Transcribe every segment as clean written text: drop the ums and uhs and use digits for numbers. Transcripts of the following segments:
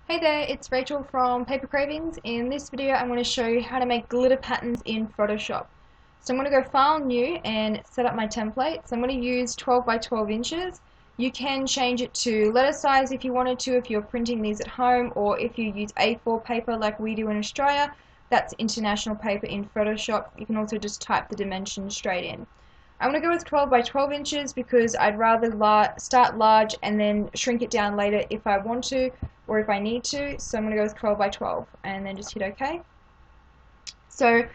Hey there, it's Rachel from Paper Cravings. In this video I'm going to show you how to make glitter patterns in Photoshop. So I'm going to go File, New and set up my template. So I'm going to use 12 by 12 inches. You can change it to letter size if you wanted to, if you're printing these at home, or if you use A4 paper like we do in Australia, that's international paper in Photoshop. You can also just type the dimensions straight in. I'm going to go with 12 by 12 inches because I'd rather start large and then shrink it down later if I want to or if I need to. So I'm going to go with 12 by 12 and then just hit OK. So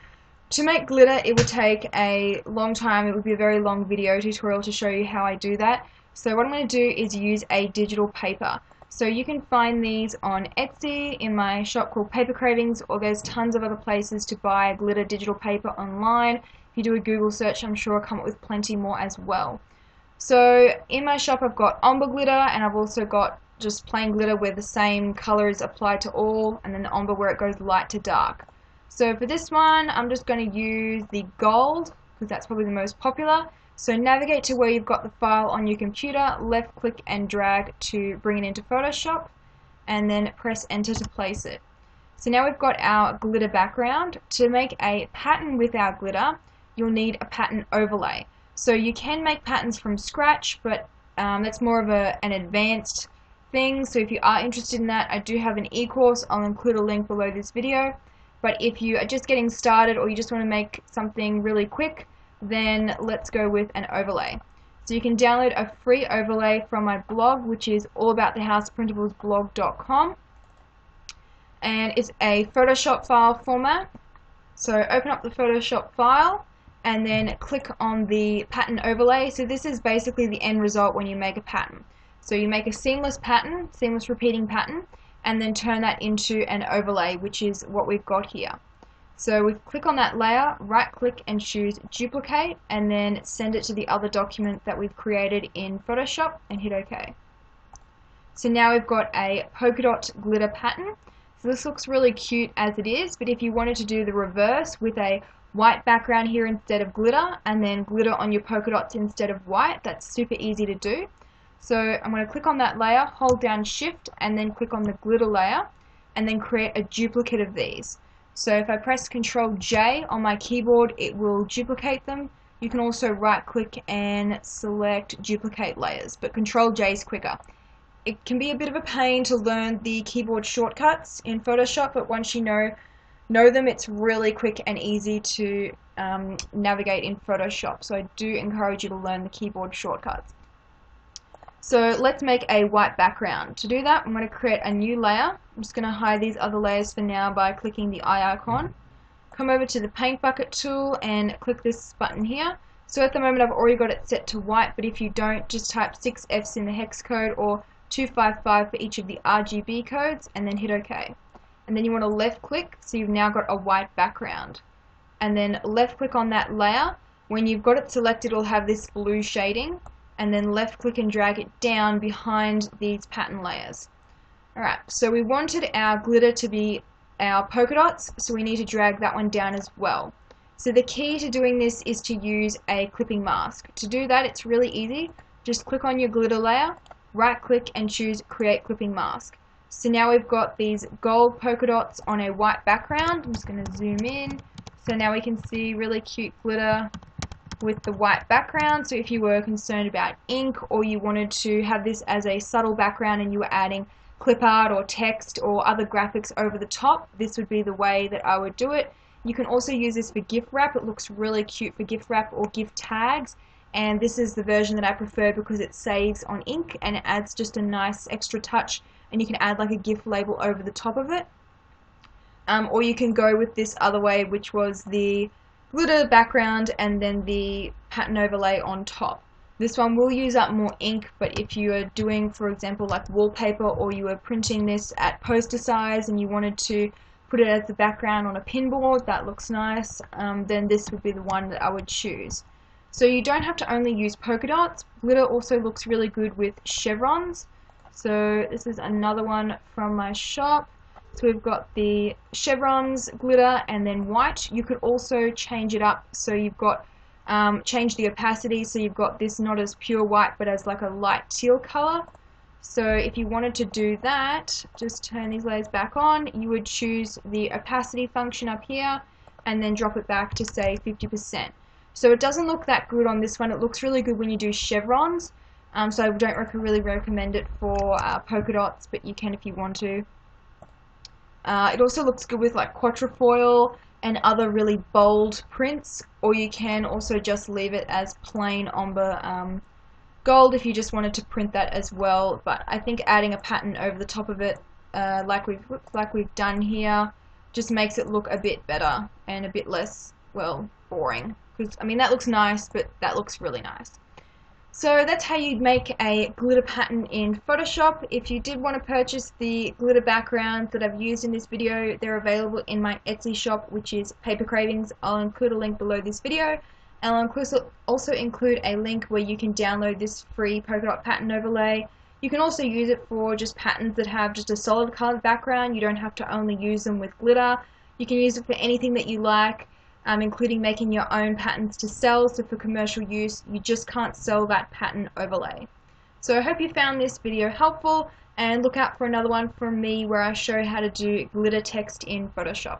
to make glitter it would take a long time. It would be a very long video tutorial to show you how I do that. So what I'm going to do is use a digital paper. So you can find these on Etsy in my shop called Paper Cravings, or there's tons of other places to buy glitter digital paper online. If you do a Google search, I'm sure I'll come up with plenty more as well. So in my shop I've got ombre glitter, and I've also got just plain glitter where the same color is applied to all, and then the ombre where it goes light to dark. So for this one I'm just going to use the gold because that's probably the most popular. So navigate to where you've got the file on your computer, left click and drag to bring it into Photoshop, and then press enter to place it. So now we've got our glitter background. To make a pattern with our glitter you'll need a pattern overlay. So you can make patterns from scratch, but that's more of an advanced thing. So if you are interested in that, I do have an e-course. I'll include a link below this video. But if you are just getting started or you just want to make something really quick, then let's go with an overlay. So you can download a free overlay from my blog, which is allaboutthehousePrintablesblog.com, and it's a Photoshop file format. So open up the Photoshop file and then click on the pattern overlay. So this is basically the end result when you make a pattern. So you make a seamless pattern, seamless repeating pattern, and then turn that into an overlay, which is what we've got here. So we click on that layer, right click and choose duplicate, and then send it to the other document that we've created in Photoshop and hit OK. So now we've got a polka dot glitter pattern. So this looks really cute as it is, but if you wanted to do the reverse with a white background here instead of glitter, and then glitter on your polka dots instead of white, that's super easy to do. So I'm going to click on that layer, hold down shift, and then click on the glitter layer, and then create a duplicate of these. So if I press Ctrl J on my keyboard, it will duplicate them. You can also right click and select duplicate layers, but Ctrl J is quicker. It can be a bit of a pain to learn the keyboard shortcuts in Photoshop, but once you know them, it's really quick and easy to navigate in Photoshop. So I do encourage you to learn the keyboard shortcuts. So let's make a white background. To do that, I'm going to create a new layer. I'm just going to hide these other layers for now by clicking the eye icon. Come over to the paint bucket tool and click this button here. So at the moment I've already got it set to white, but if you don't, just type 6 Fs in the hex code or 255 for each of the RGB codes, and then hit OK. And then you want to left click, so you've now got a white background. And then left click on that layer. When you've got it selected, it'll have this blue shading, and then left click and drag it down behind these pattern layers. Alright, so we wanted our glitter to be our polka dots, so we need to drag that one down as well. So the key to doing this is to use a clipping mask. To do that, it's really easy. Just click on your glitter layer, right click and choose create clipping mask. So now we've got these gold polka dots on a white background. I'm just going to zoom in. So now we can see really cute glitter with the white background. So if you were concerned about ink, or you wanted to have this as a subtle background and you were adding clip art or text or other graphics over the top, this would be the way that I would do it. You can also use this for gift wrap. It looks really cute for gift wrap or gift tags, and this is the version that I prefer because it saves on ink and it adds just a nice extra touch, and you can add like a gift label over the top of it. Or you can go with this other way, which was the glitter background and then the pattern overlay on top. This one will use up more ink, but if you are doing, for example, like wallpaper, or you were printing this at poster size and you wanted to put it as the background on a pinboard, that looks nice, then this would be the one that I would choose. So you don't have to only use polka dots. Glitter also looks really good with chevrons. So this is another one from my shop. So we've got the chevrons, glitter, and then white. You could also change it up, so you've got change the opacity, so you've got this not as pure white but as like a light teal color. So if you wanted to do that, just turn these layers back on, you would choose the opacity function up here and then drop it back to say 50%. So it doesn't look that good on this one. It looks really good when you do chevrons. So I don't really recommend it for polka dots, but you can if you want to. It also looks good with like quatrefoil and other really bold prints, or you can also just leave it as plain ombre gold if you just wanted to print that as well. But I think adding a pattern over the top of it, like we've done here, just makes it look a bit better and a bit less, well, boring. Because I mean, that looks nice, but that looks really nice. So that's how you'd make a glitter pattern in Photoshop. If you did want to purchase the glitter backgrounds that I've used in this video, they're available in my Etsy shop, which is Paper Cravings. I'll include a link below this video, and I'll also include a link where you can download this free polka dot pattern overlay. You can also use it for just patterns that have just a solid colored background. You don't have to only use them with glitter. You can use it for anything that you like. Including making your own patterns to sell, so for commercial use you just can't sell that pattern overlay. So I hope you found this video helpful, and look out for another one from me where I show how to do glitter text in Photoshop.